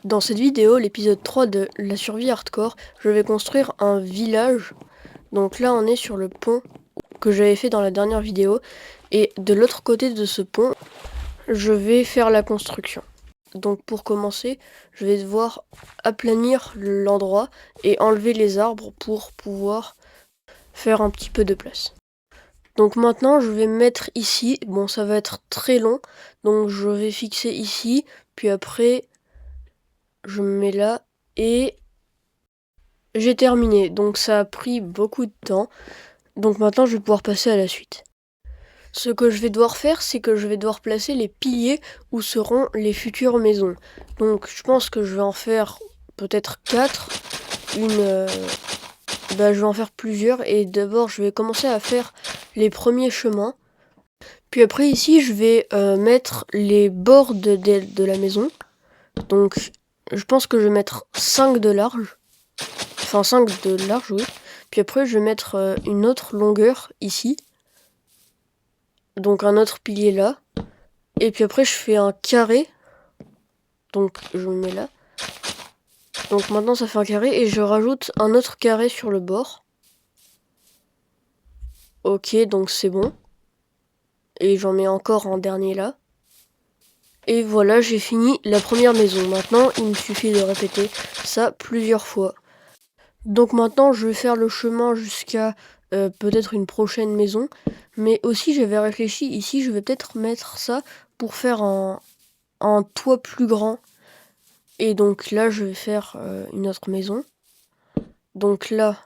Dans cette vidéo, l'épisode 3 de la survie hardcore, je vais construire un village. Donc là, on est sur le pont que j'avais fait dans la dernière vidéo. Et de l'autre côté de ce pont, je vais faire la construction. Donc pour commencer, je vais devoir aplanir l'endroit et enlever les arbres pour pouvoir faire un petit peu de place. Donc maintenant, je vais me mettre ici. Bon, ça va être très long. Donc je vais fixer ici. Puis après, je me mets là et j'ai terminé. Donc ça a pris beaucoup de temps. Donc maintenant, je vais pouvoir passer à la suite. Ce que je vais devoir faire, c'est que je vais devoir placer les piliers où seront les futures maisons. Donc je pense que je vais en faire peut-être 4. Je vais en faire plusieurs. Et d'abord, je vais commencer à faire les premiers chemins. Puis après, ici, je vais mettre les bords de la maison. Donc je pense que je vais mettre 5 de large. Enfin 5 de large, oui. Puis après, je vais mettre une autre longueur ici. Donc un autre pilier là. Et puis après, je fais un carré. Donc je me mets là. Donc maintenant, ça fait un carré. Et je rajoute un autre carré sur le bord. Ok, donc c'est bon. Et j'en mets encore un dernier là. Et voilà, j'ai fini la première maison. Maintenant, il me suffit de répéter ça plusieurs fois. Donc maintenant, je vais faire le chemin jusqu'à peut-être une prochaine maison. Mais aussi, j'avais réfléchi, ici, je vais peut-être mettre ça pour faire un toit plus grand. Et donc là, je vais faire une autre maison. Donc là,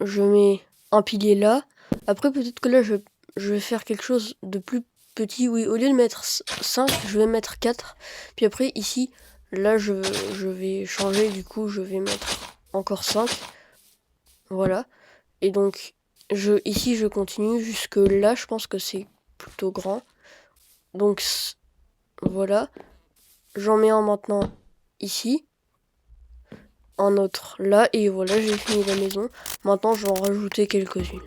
je mets un pilier là. Après, peut-être que là, je vais faire quelque chose de plus petit. Oui, au lieu de mettre 5, je vais mettre 4. Puis après, ici, là, je vais changer. Du coup, je vais mettre encore 5. Voilà. Et donc, ici, je continue jusque là. Je pense que c'est plutôt grand. Donc, voilà. J'en mets un maintenant ici. Un autre là. Et voilà, j'ai fini la maison. Maintenant, je vais en rajouter quelques-unes.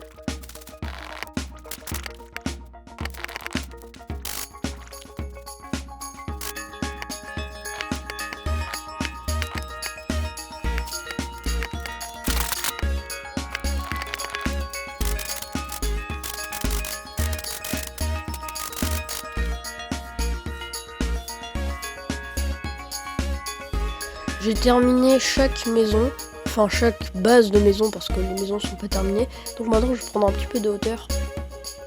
J'ai terminé chaque maison, enfin chaque base de maison parce que les maisons sont pas terminées. Donc maintenant je vais prendre un petit peu de hauteur.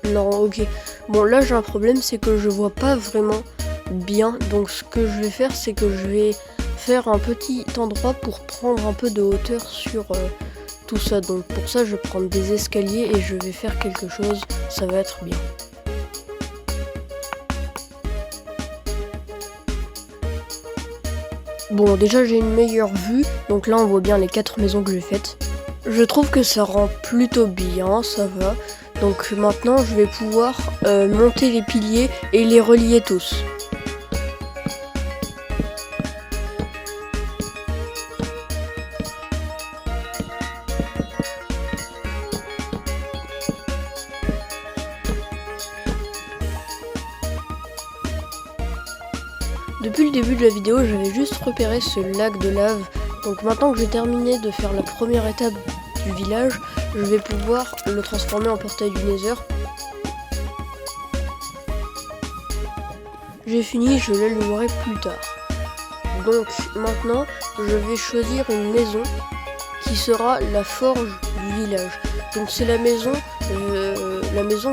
Non, ok. Bon là j'ai un problème, c'est que je vois pas vraiment bien. Donc ce que je vais faire, c'est que je vais faire un petit endroit pour prendre un peu de hauteur sur tout ça. Donc pour ça je vais prendre des escaliers et je vais faire quelque chose, ça va être bien. Bon, déjà j'ai une meilleure vue, donc là on voit bien les 4 maisons que j'ai faites. Je trouve que ça rend plutôt bien, ça va. Donc maintenant je vais pouvoir monter les piliers et les relier tous. Depuis le début de la vidéo, j'avais juste repéré ce lac de lave. Donc maintenant que j'ai terminé de faire la première étape du village, je vais pouvoir le transformer en portail du Nether. J'ai fini, je l'allumerai plus tard. Donc maintenant, je vais choisir une maison qui sera la forge du village. Donc c'est la maison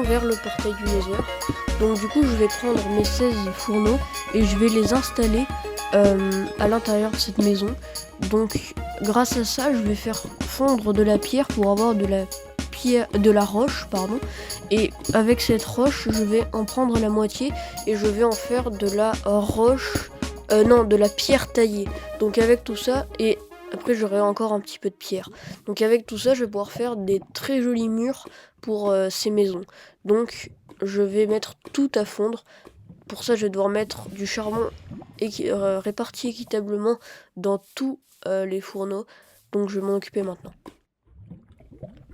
vers le portail du Nether. Donc du coup je vais prendre mes 16 fourneaux et je vais les installer à l'intérieur de cette maison. Donc grâce à ça je vais faire fondre de la pierre pour avoir de la roche, pardon. Et avec cette roche je vais en prendre la moitié et je vais en faire de la roche, de la pierre taillée. Donc avec tout ça, et après j'aurai encore un petit peu de pierre. Donc avec tout ça je vais pouvoir faire des très jolis murs pour ces maisons. Donc je vais mettre tout à fondre. Pour ça, je vais devoir mettre du charbon réparti équitablement dans tous les fourneaux. Donc je vais m'en occuper maintenant.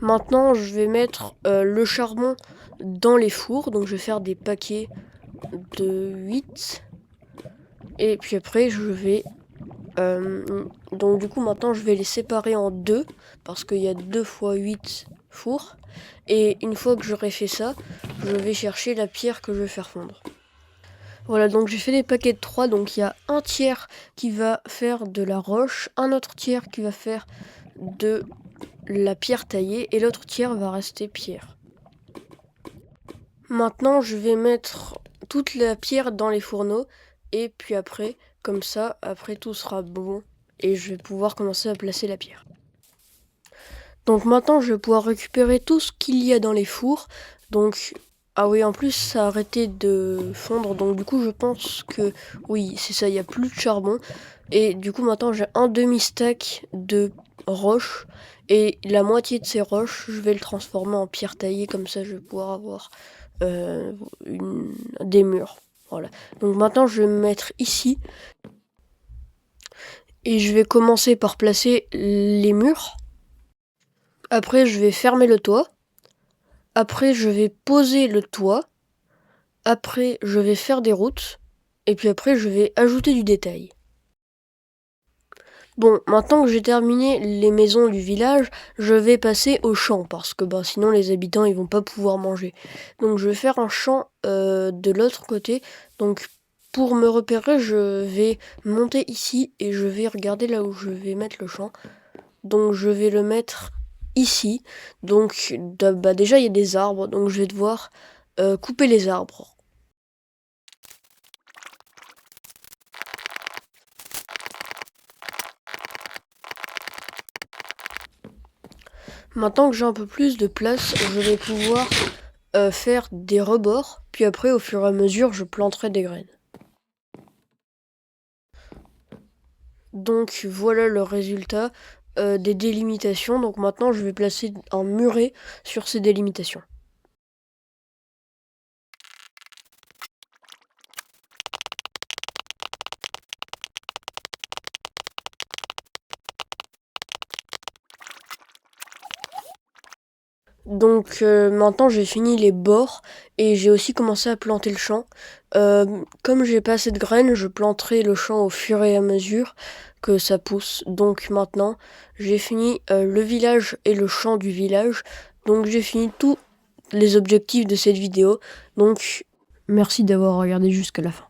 Maintenant, je vais mettre le charbon dans les fours. Donc je vais faire des paquets de 8. Et puis après, je vais Donc du coup maintenant je vais les séparer en deux, parce qu'il y a 2 fois 8 fours. Et une fois que j'aurai fait ça, je vais chercher la pierre que je vais faire fondre. Voilà, donc j'ai fait des paquets de 3, donc il y a un tiers qui va faire de la roche, un autre tiers qui va faire de la pierre taillée, et l'autre tiers va rester pierre. Maintenant, je vais mettre toute la pierre dans les fourneaux, et puis après, comme ça, après tout sera bon, et je vais pouvoir commencer à placer la pierre. Donc maintenant, je vais pouvoir récupérer tout ce qu'il y a dans les fours, donc... Ah oui, en plus, ça a arrêté de fondre, donc du coup, je pense que... Oui, c'est ça, il n'y a plus de charbon. Et du coup, maintenant, j'ai un demi-stack de roches. Et la moitié de ces roches, je vais le transformer en pierre taillée, comme ça, je vais pouvoir avoir des murs. Voilà. Donc maintenant, je vais me mettre ici. Et je vais commencer par placer les murs. Après, je vais fermer le toit. Après, je vais poser le toit. Après, je vais faire des routes. Et puis après, je vais ajouter du détail. Bon, maintenant que j'ai terminé les maisons du village, je vais passer au champ, parce que sinon les habitants ils vont pas pouvoir manger. Donc je vais faire un champ de l'autre côté. Donc pour me repérer, je vais monter ici et je vais regarder là où je vais mettre le champ. Donc je vais le mettre ici. Donc déjà il y a des arbres, donc je vais devoir couper les arbres. Maintenant que j'ai un peu plus de place, je vais pouvoir faire des rebords, puis après au fur et à mesure je planterai des graines. Donc voilà le résultat des délimitations. Donc maintenant je vais placer un muret sur ces délimitations. Donc maintenant j'ai fini les bords et j'ai aussi commencé à planter le champ. Comme j'ai pas assez de graines, je planterai le champ au fur et à mesure que ça pousse. Donc maintenant j'ai fini le village et le champ du village. Donc j'ai fini tous les objectifs de cette vidéo. Donc merci d'avoir regardé jusqu'à la fin.